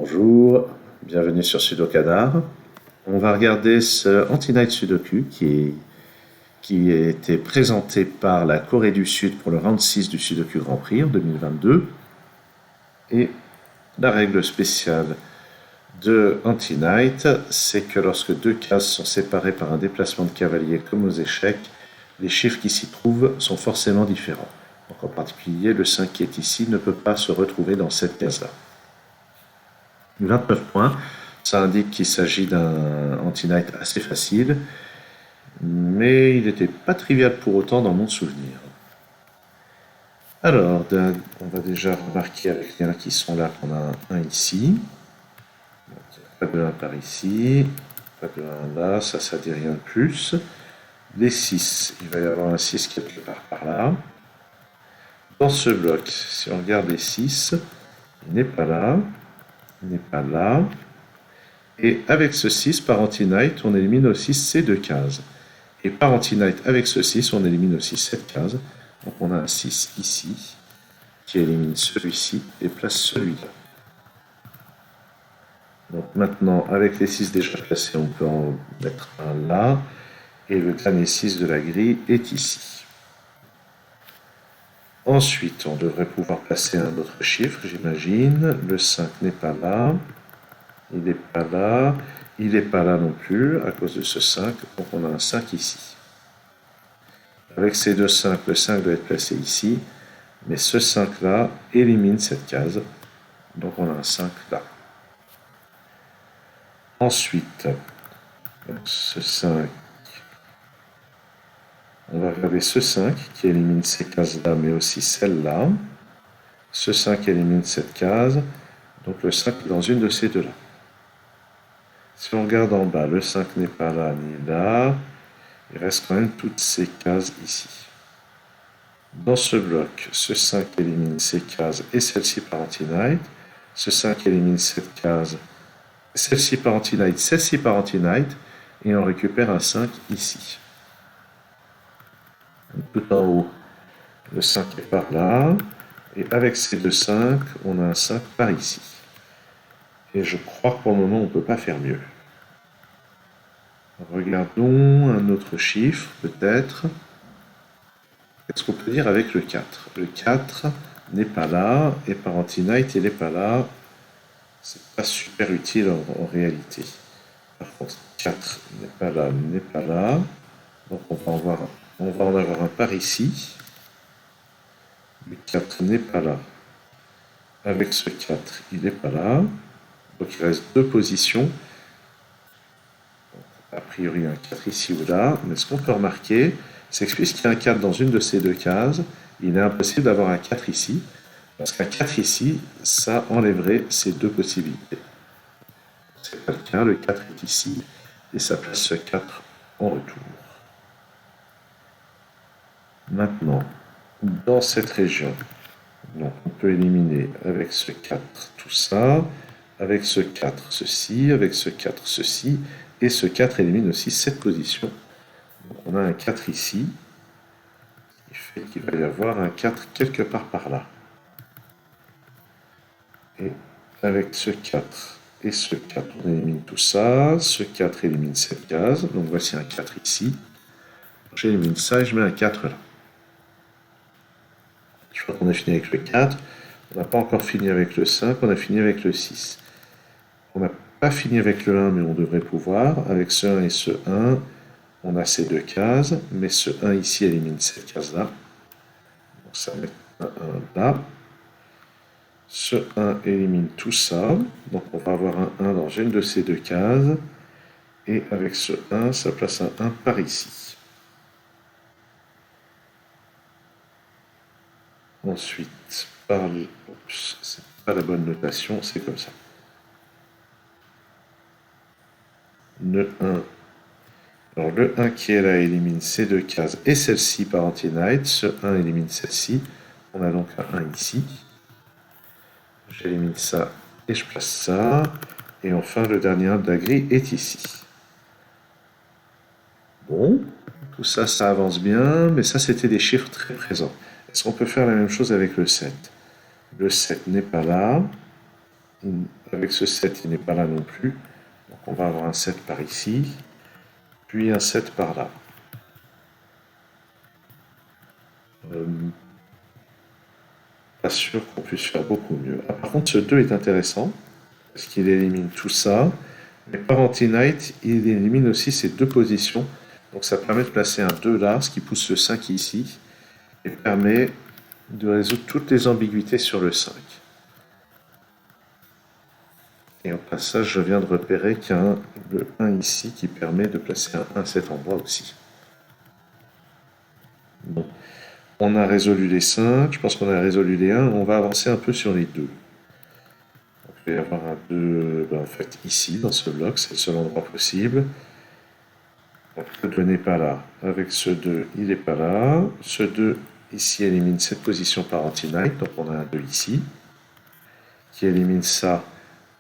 Bonjour, bienvenue sur Sudokadar. On va regarder ce Anti-Night Sudoku qui a été présenté par la Corée du Sud pour le round 6 du Sudoku Grand Prix en 2022. Et la règle spéciale de Anti-Night, c'est que lorsque deux cases sont séparées par un déplacement de cavalier comme aux échecs, les chiffres qui s'y trouvent sont forcément différents. Donc en particulier, le 5 qui est ici ne peut pas se retrouver dans cette case-là. 29 points, ça indique qu'il s'agit d'un anti-night assez facile, mais il n'était pas trivial pour autant dans mon souvenir. Alors, on va déjà remarquer avec les 1 qui sont là qu'on a un ici. Donc, pas de 1 par ici, pas de 1 là, ça dit rien de plus. Les 6, il va y avoir un 6 quelque part par là. Dans ce bloc, si on regarde les 6, il n'est pas là, il n'est pas là. Et avec ce 6, par anti-night, on élimine aussi ces deux cases. Et par anti-night, avec ce 6, on élimine aussi cette case. Donc on a un 6 ici, qui élimine celui-ci et place celui-là. Donc maintenant, avec les 6 déjà placés, on peut en mettre un là. Et le dernier 6 de la grille est ici. Ensuite, on devrait pouvoir placer un autre chiffre, j'imagine. Le 5 n'est pas là. Il n'est pas là. Il n'est pas là non plus, à cause de ce 5. Donc on a un 5 ici. Avec ces deux 5, le 5 doit être placé ici. Mais ce 5-là élimine cette case. Donc on a un 5 là. Ensuite, ce 5... On va regarder ce 5 qui élimine ces cases-là, mais aussi celle-là. Ce 5 élimine cette case. Donc le 5 est dans une de ces deux-là. Si on regarde en bas, le 5 n'est pas là ni là. Il reste quand même toutes ces cases ici. Dans ce bloc, ce 5 élimine ces cases et celle-ci par anti-night. Ce 5 élimine cette case, celle-ci par anti-night, celle-ci par anti-night. Et on récupère un 5 ici. Tout en haut, le 5 est par là. Et avec ces deux 5, on a un 5 par ici. Et je crois que pour le moment, on ne peut pas faire mieux. Regardons un autre chiffre, peut-être. Qu'est-ce qu'on peut dire avec le 4? Le 4 n'est pas là, et par anti-night, il n'est pas là. C'est pas super utile en réalité. Par contre, 4 n'est pas là, n'est pas là. Donc on va en avoir un par ici. Le 4 n'est pas là. Avec ce 4, il n'est pas là. Donc il reste deux positions. Donc, a priori un 4 ici ou là. Mais ce qu'on peut remarquer, c'est que puisqu'il y a un 4 dans une de ces deux cases, il est impossible d'avoir un 4 ici. Parce qu'un 4 ici, ça enlèverait ces deux possibilités. C'est pas le cas, le 4 est ici. Et ça place ce 4 en retour. Maintenant, dans cette région, donc on peut éliminer avec ce 4 tout ça, avec ce 4 ceci, avec ce 4 ceci, et ce 4 élimine aussi cette position. Donc on a un 4 ici, qui fait qu'il va y avoir un 4 quelque part par là. Et avec ce 4 et ce 4, on élimine tout ça, ce 4 élimine cette case, donc voici un 4 ici. J'élimine ça et je mets un 4 là. Je crois qu'on a fini avec le 4. On n'a pas encore fini avec le 5, on a fini avec le 6. On n'a pas fini avec le 1, mais on devrait pouvoir. Avec ce 1 et ce 1, on a ces deux cases, mais ce 1 ici élimine cette case-là. Donc ça met un 1 là. Ce 1 élimine tout ça. Donc on va avoir un 1 dans une de ces deux cases. Et avec ce 1, ça place un 1 par ici. Ensuite, c'est pas la bonne notation, c'est comme ça. Le 1. Alors le 1 qui est là élimine ces deux cases et celle-ci par anti-night. Ce 1 élimine celle-ci. On a donc un 1 ici. J'élimine ça et je place ça. Et enfin, le dernier 1 de la grille est ici. Bon, tout ça, ça avance bien, mais ça, c'était des chiffres très présents. Est-ce qu'on peut faire la même chose avec le 7? Le 7 n'est pas là. avec ce 7, il n'est pas là non plus. Donc on va avoir un 7 par ici, puis un 7 par là. Pas sûr qu'on puisse faire beaucoup mieux. Ah, par contre, ce 2 est intéressant, parce qu'il élimine tout ça. Mais Parentinite, il élimine aussi ces deux positions. Donc ça permet de placer un 2 là, ce qui pousse le 5 ici, et permet de résoudre toutes les ambiguïtés sur le 5. Et au passage, je viens de repérer qu'il y a le 1 ici qui permet de placer un 1 à cet endroit aussi. Bon. On a résolu les 5, je pense qu'on a résolu les 1, on va avancer un peu sur les 2. Donc, il va y avoir un 2 en fait ici, dans ce bloc, c'est le seul endroit possible. Donc le 2 n'est pas là. Avec ce 2, il n'est pas là. Ce 2 ici élimine cette position par anti-night, donc on a un 2 ici, qui élimine ça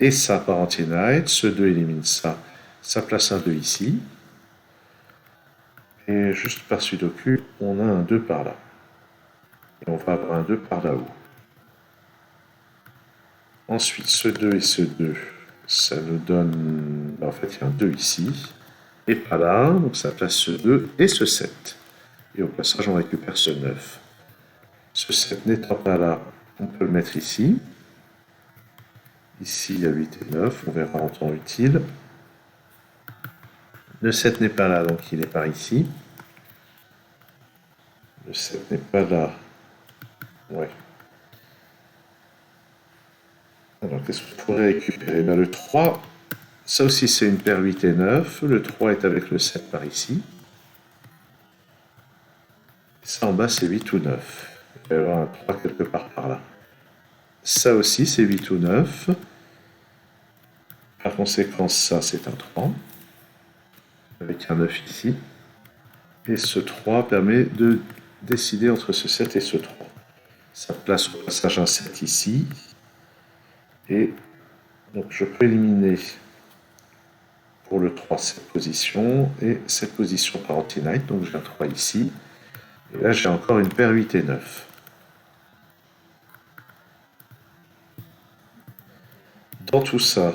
et ça par anti-night. Ce 2 élimine ça, ça place un 2 ici. Et juste par sudoku, on a un 2 par là. Et on va avoir un 2 par là-haut. Ensuite, ce 2 et ce 2, ça nous donne... En fait, il y a un 2 ici, et pas là, donc ça place ce 2 et ce 7. Et au passage, on récupère ce 9. Ce 7 n'étant pas là, on peut le mettre ici. Ici, il y a 8 et 9, on verra en temps utile. Le 7 n'est pas là, donc il est par ici. Le 7 n'est pas là. Ouais. Alors, qu'est-ce qu'on pourrait récupérer? Le 3, ça aussi c'est une paire 8 et 9. Le 3 est avec le 7 par ici. Ça en bas c'est 8 ou 9. Il va y avoir un 3 quelque part par là. Ça aussi c'est 8 ou 9. Par conséquent, ça c'est un 3. Avec un 9 ici. Et ce 3 permet de décider entre ce 7 et ce 3. Ça place au passage un 7 ici. Et donc je peux éliminer pour le 3 cette position et cette position par anti-night. Donc j'ai un 3 ici. Et là j'ai encore une paire 8 et 9. Dans tout ça,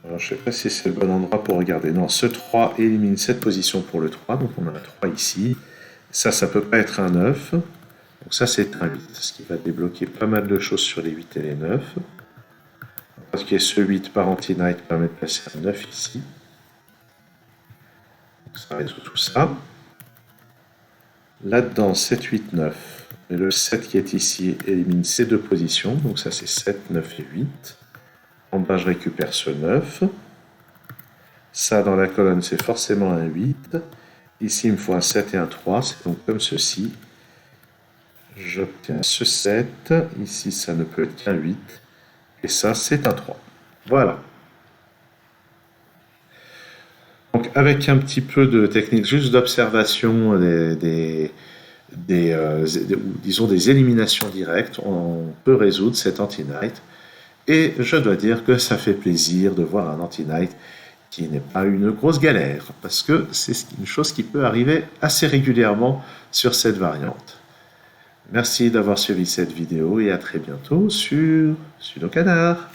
alors, je ne sais pas si c'est le bon endroit pour regarder. Non, ce 3 élimine cette position pour le 3. Donc on a un 3 ici. Ça ne peut pas être un 9. Donc ça c'est un 8. Ce qui va débloquer pas mal de choses sur les 8 et les 9. Parce que ce 8 par anti-night permet de placer un 9 ici. Donc ça résout tout ça. Là-dedans, 7, 8, 9. Et le 7 qui est ici élimine ces deux positions. Donc ça c'est 7, 9 et 8. En bas, je récupère ce 9. Ça, dans la colonne, c'est forcément un 8. Ici, il me faut un 7 et un 3. C'est donc comme ceci. J'obtiens ce 7. Ici, ça ne peut être qu'un 8. Et ça, c'est un 3. Voilà. Donc, avec un petit peu de technique juste d'observation disons des éliminations directes, on peut résoudre cet anti-night. Et je dois dire que ça fait plaisir de voir un anti-night qui n'est pas une grosse galère, parce que c'est une chose qui peut arriver assez régulièrement sur cette variante. Merci d'avoir suivi cette vidéo et à très bientôt sur Sudokanar.